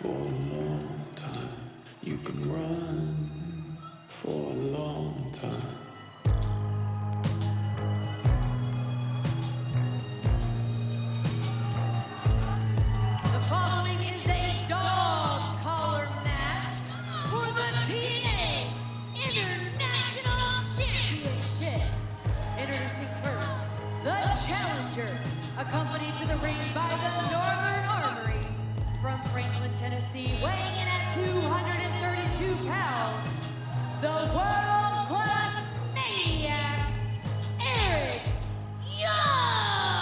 for a long time. You can run for a long time. The following is a dog collar match for the TNA International Championship. Introducing first, the challenger, accompanied to the ring by the Northern Armory. From Franklin, Tennessee, weighing in at 232 pounds, the world-class maniac, Eric Young!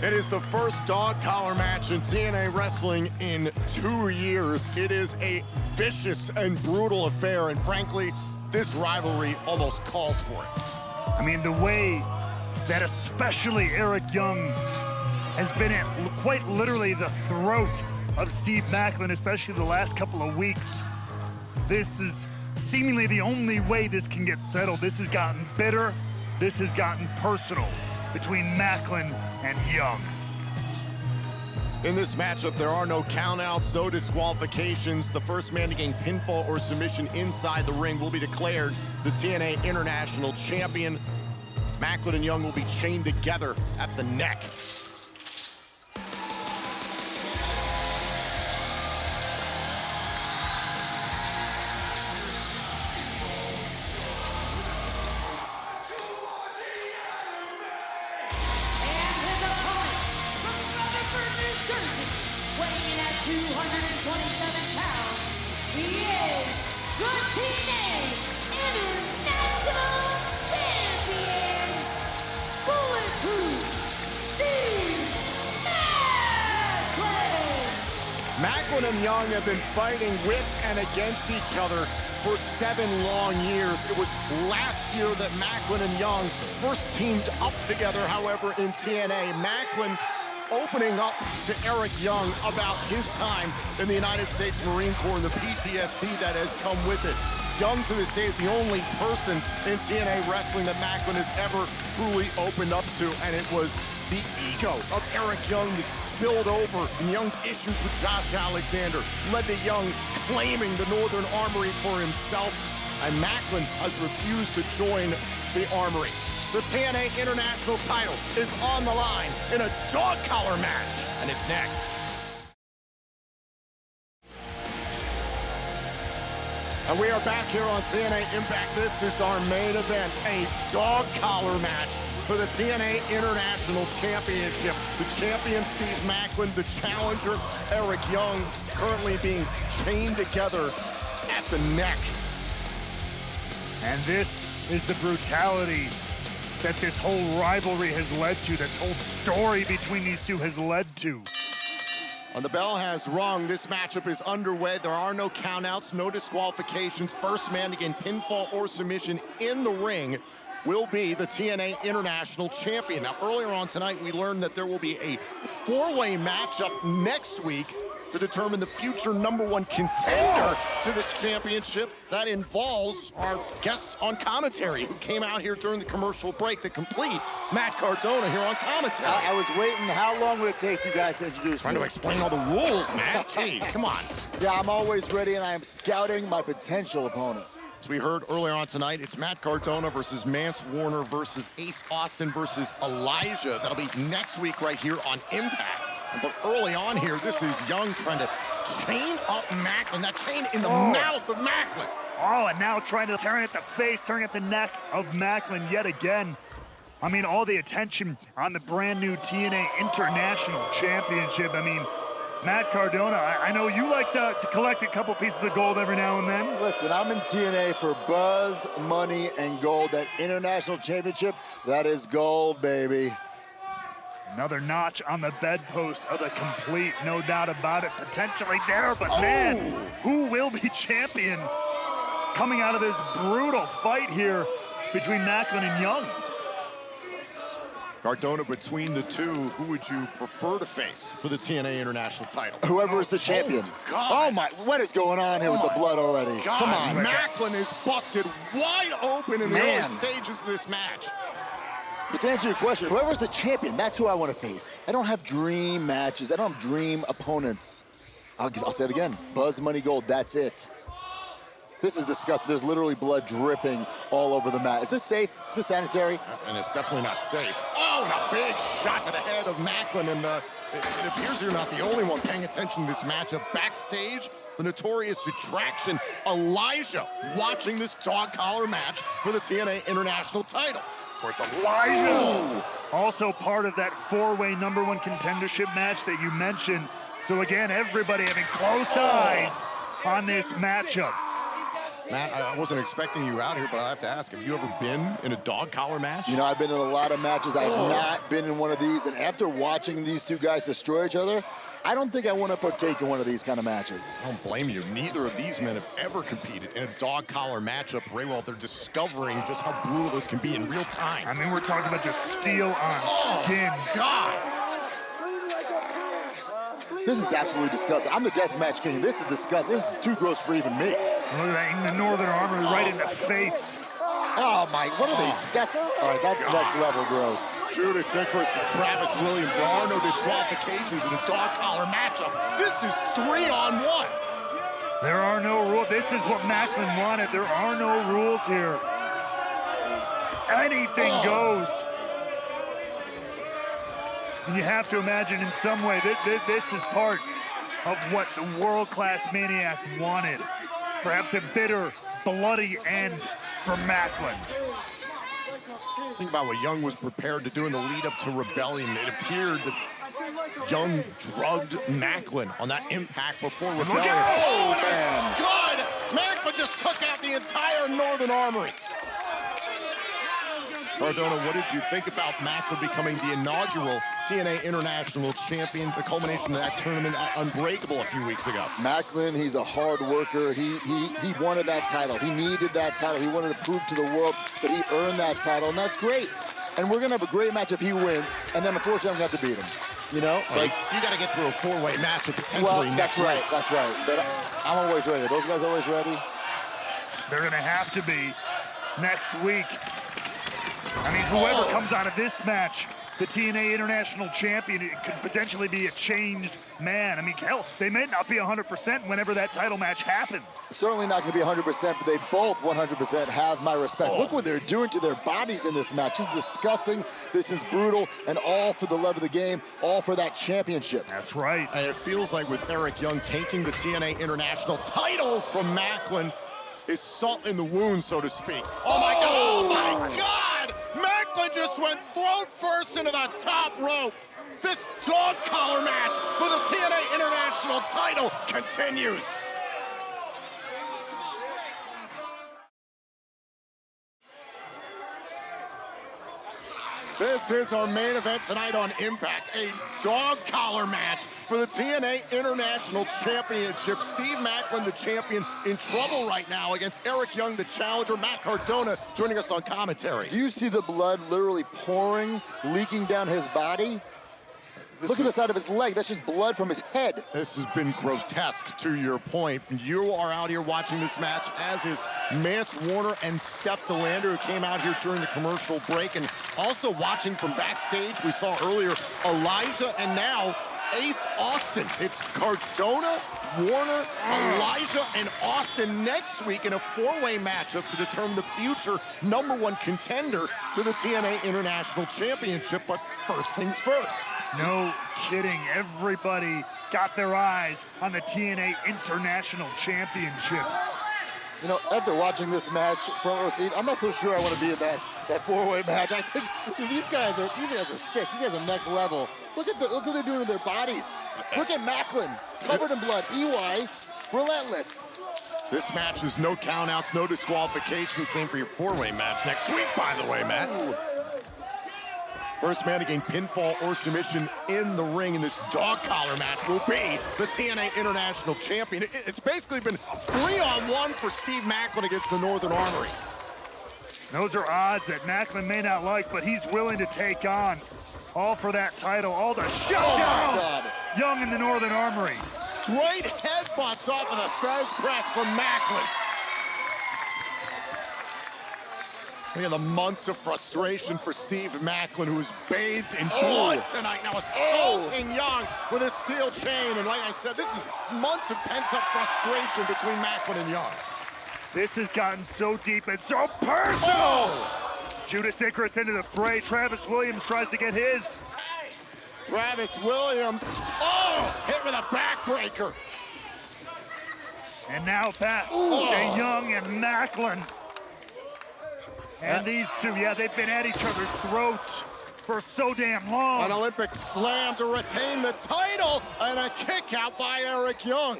It is the first dog collar match in TNA wrestling in 2 years. It is a vicious and brutal affair, and frankly, this rivalry almost calls for it. I mean, the way that especially Eric Young has been at quite literally the throat of Steve Maclin, especially the last couple of weeks. This is seemingly the only way this can get settled. This has gotten bitter. This has gotten personal between Maclin and Young. In this matchup, there are no countouts, no disqualifications. The first man to gain pinfall or submission inside the ring will be declared the TNA International Champion. Maclin and Young will be chained together at the neck. Weighing in at 227 pounds, he is the TNA International Champion, Bulletproof Steve Maclin! Maclin and Young have been fighting with and against each other for 7 long years. It was last year that Maclin and Young first teamed up together, however, in TNA. Maclin opening up to Eric Young about his time in the United States Marine Corps and the PTSD that has come with it. Young, to this day, is the only person in TNA wrestling that Maclin has ever truly opened up to, and it was the ego of Eric Young that spilled over, and Young's issues with Josh Alexander led to Young claiming the Northern Armory for himself, and Maclin has refused to join the Armory. The TNA International title is on the line in a dog collar match, and it's next. And we are back here on TNA Impact. This is our main event, a dog collar match for the TNA International Championship. The champion, Steve Maclin, the challenger, Eric Young, currently being chained together at the neck. And this is the brutality that this whole rivalry has led to, this whole story between these two has led to. And the bell has rung. This matchup is underway. There are no countouts, no disqualifications. First man to gain pinfall or submission in the ring will be the TNA International Champion. Now, earlier on tonight, we learned that there will be a 4-way matchup next week to determine the future #1 contender to this championship. That involves our guest on commentary who came out here during the commercial break to complete Matt Cardona here on commentary. I was waiting. How long would it take you guys to introduce Trying me? to explain all the rules, Matt. Jeez, come on. Yeah, I'm always ready, and I am scouting my potential opponent. As we heard earlier on tonight, it's Matt Cardona versus Mance Warner versus Ace Austin versus Elijah. That'll be next week right here on Impact. But early on here, this is Young trying to chain up Maclin, that chain in the mouth of Maclin. Oh, and now trying to turn at the face, turn at the neck of Maclin yet again. I mean, all the attention on the brand new TNA International Championship. I mean, Matt Cardona, I know you like to collect a couple pieces of gold every now and then. Listen, I'm in TNA for buzz, money, and gold. That International Championship, that is gold, baby. Another notch on the bedpost of the complete, no doubt about it, potentially there, but man, who will be champion coming out of this brutal fight here between Maclin and Young? Cardona, between the two, who would you prefer to face for the TNA International title? Whoever is the champion. Oh, God. Oh, my, what is going on here with the blood already? God, Come on. Maclin is busted wide open in the early stages of this match. But to answer your question, whoever's the champion, that's who I want to face. I don't have dream matches. I don't have dream opponents. I'll say it again. Buzz, money, gold, that's it. This is disgusting. There's literally blood dripping all over the mat. Is this safe? Is this sanitary? And it's definitely not safe. Oh, and a big shot to the head of Maclin. And it appears you're not the only one paying attention to this matchup. Backstage, the notorious attraction, Elijah, watching this dog collar match for the TNA International title. Of course, Elijah, also part of that four-way #1 contendership match that you mentioned. So again, everybody having close eyes on this matchup. Matt, I wasn't expecting you out here, but I have to ask, have you ever been in a dog collar match? You know, I've been in a lot of matches. I've not been in one of these. And after watching these two guys destroy each other, I don't think I want to partake in one of these kind of matches. I don't blame you. Neither of these men have ever competed in a dog collar matchup. Raywell, they're discovering just how brutal this can be in real time. I mean, we're talking about just steel on skin. God! This is absolutely disgusting. I'm the deathmatch king. This is disgusting. This is too gross for even me. Look at that, in the Northern Armory, right in the face. Oh my, what are they? All right, that's next level gross. Judas Icarus and Travis Williams. There are no disqualifications in a dog collar matchup. This is 3-on-1. There are no rules. This is what Maclin wanted. There are no rules here. Anything goes. And you have to imagine in some way that this is part of what the world-class Maniac wanted. Perhaps a bitter, bloody end for Maclin. Think about what Young was prepared to do in the lead-up to Rebellion. It appeared that Young drugged Maclin on that impact before Rebellion. Oh, man! Good! Maclin just took out the entire Northern Armory. Cardona, what did you think about Maclin becoming the inaugural TNA International Champion, the culmination of that tournament at Unbreakable a few weeks ago? Maclin, he's a hard worker. He wanted that title. He needed that title. He wanted to prove to the world that he earned that title, and that's great. And we're going to have a great match if he wins, and then unfortunately I'm going to have to beat him. You know? Like, you got to get through a four-way match potentially next week. That's right. But I'm always ready. Are those guys always ready? They're going to have to be next week. I mean, whoever comes out of this match, the TNA International Champion, it could potentially be a changed man. I mean, hell, they may not be 100% whenever that title match happens. Certainly not going to be 100%, but they both 100% have my respect. Look what they're doing to their bodies in this match. This is disgusting. This is brutal, and all for the love of the game, all for that championship. That's right. And it feels like with Eric Young taking the TNA International title from Maclin is salt in the wound, so to speak. Oh my God! Oh my God! Maclin just went throat first into the top rope. This dog collar match for the TNA International title continues. This is our main event tonight on Impact, a dog collar match for the TNA International Championship. Steve Maclin, the champion, in trouble right now against Eric Young, the challenger. Matt Cardona joining us on commentary. Do you see the blood literally pouring, leaking down his body? Look at the side of his leg. That's just blood from his head. This has been grotesque, to your point. You are out here watching this match, as is Mance Warner and Steph DeLander, who came out here during the commercial break. And also watching from backstage, we saw earlier Elijah and now Ace Austin. It's Cardona, Warner, Elijah, and Austin next week in a four-way matchup to determine the future #1 contender to the TNA International Championship. But first things first. No kidding. Everybody got their eyes on the TNA International Championship. You know, after watching this match, front row seat, I'm not so sure I want to be in that four-way match. I think these guys are sick. These guys are next level. Look what they're doing to their bodies. Look at Maclin, covered in blood. EY, relentless. This match is no countouts, no disqualification. Same for your four-way match next week, by the way, Matt. Ooh. First man to gain pinfall or submission in the ring in this dog collar match will be the TNA International Champion. It's basically been 3-on-1 for Steve Maclin against the Northern Armory. Those are odds that Maclin may not like, but he's willing to take on. All for that title, all to shut down Young in the Northern Armory. Straight headbutts off of the Thesz press from Maclin. Look at the months of frustration for Steve Maclin, who's bathed in blood tonight, now assaulting Young with a steel chain. And like I said, this is months of pent-up frustration between Maclin and Young. This has gotten so deep and so personal. Judas Icarus into the fray. Travis Williams tries to get his. Travis Williams, hit with a backbreaker. And now back to Young and Maclin. And these two, they've been at each other's throats for so damn long. An Olympic slam to retain the title, and a kick out by Eric Young.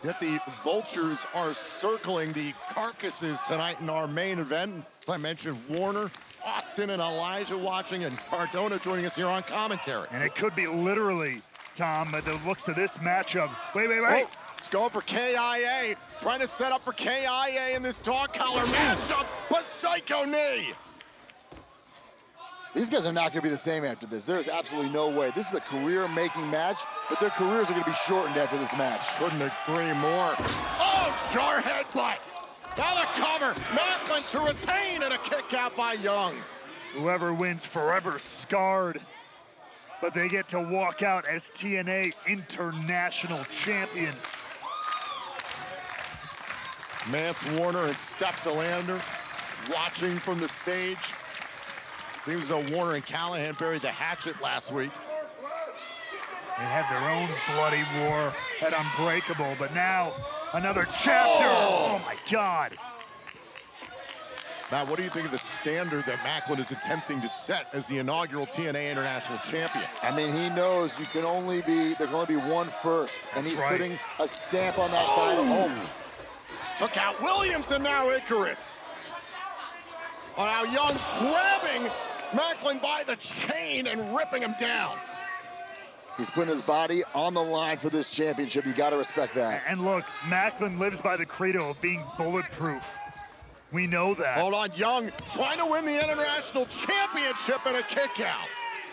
Yet the vultures are circling the carcasses tonight in our main event. As I mentioned, Warner, Austin, and Elijah watching, and Cardona joining us here on commentary. And it could be literally, Tom, at the looks of this matchup. Wait. It's going for KIA, trying to set up for KIA in this dog collar matchup, but psycho knee. These guys are not going to be the same after this. There is absolutely no way. This is a career-making match, but their careers are going to be shortened after this match. Couldn't agree more. Jar headbutt. Now the cover. Maclin to retain, and a kick out by Young. Whoever wins forever scarred, but they get to walk out as TNA International Champion. Mance Warner and Steph DeLander watching from the stage. Seems as though Warner and Callahan buried the hatchet last week. They had their own bloody war at Unbreakable, but now another chapter. Oh my God. Matt, what do you think of the standard that Maclin is attempting to set as the inaugural TNA International Champion? I mean, he knows there can only be one first, and he's putting a stamp on that title. Took out Williams and now Icarus. Now Young grabbing Maclin by the chain and ripping him down. He's putting his body on the line for this championship. You got to respect that. And look, Maclin lives by the credo of being bulletproof. We know that. Hold on, Young trying to win the International Championship and a kick out.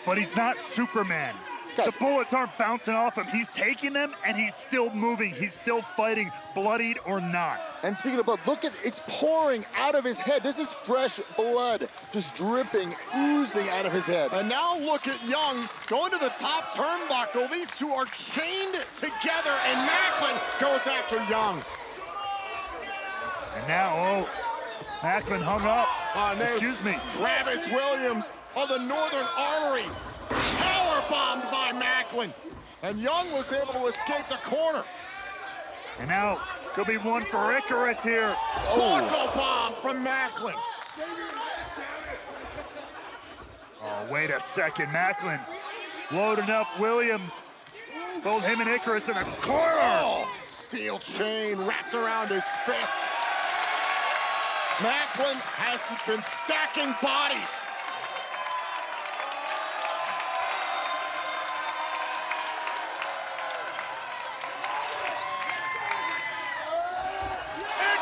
But he's not Superman. The bullets aren't bouncing off him. He's taking them, and he's still moving. He's still fighting, bloodied or not. And speaking of blood, look at it's pouring out of his head. This is fresh blood, just dripping, oozing out of his head. And now look at Young going to the top turnbuckle. These two are chained together, and Maclin goes after Young. And now, Maclin hung up. Excuse me. Travis Williams of the Northern Armory. Power bombed by Maclin. And Young was able to escape the corner. And now, could be one for Icarus here. Buckle bomb from Maclin. Wait a second. Maclin loading up Williams. Both him and Icarus in a corner. Steel chain wrapped around his fist. Maclin has been stacking bodies.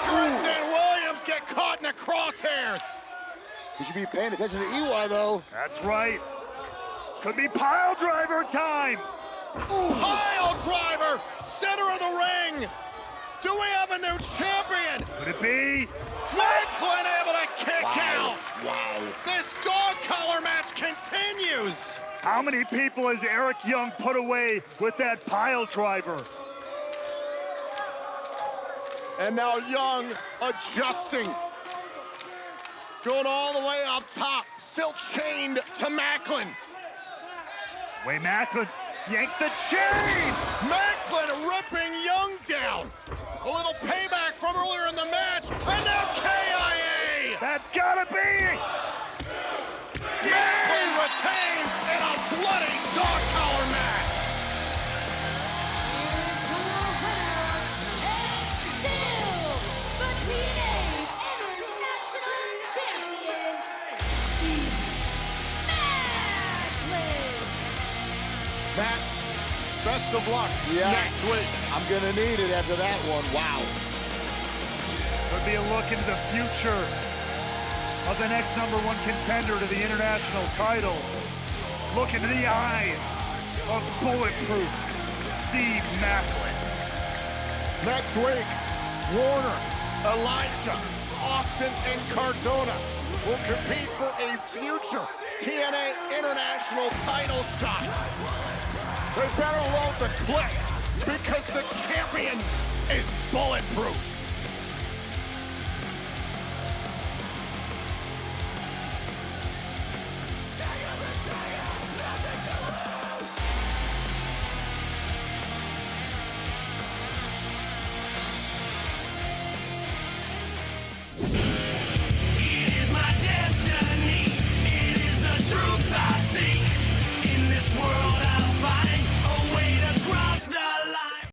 Icarus and Williams get caught in the crosshairs. You should be paying attention to EY, though. That's right. Could be pile driver time. Pile driver, center of the ring. Do we have a new champion? Could it be? Maclin able to kick out. Wow. This dog collar match continues. How many people has Eric Young put away with that pile driver? And now Young adjusting. Going all the way up top. Still chained to Maclin. Maclin yanks the chain. Maclin ripping Young down. A little payback from earlier in the match. And now KIA. That's gotta be. Maclin retains in a bloody dog collar match. Matt, best of luck next week. I'm gonna need it after that one. Wow. Could be a look into the future of the next #1 contender to the international title. Look into the eyes of bulletproof Steve Maclin. Next week, Warner, Elijah, Austin, and Cardona will compete for a future TNA International title shot. They better load the clip because the champion is bulletproof.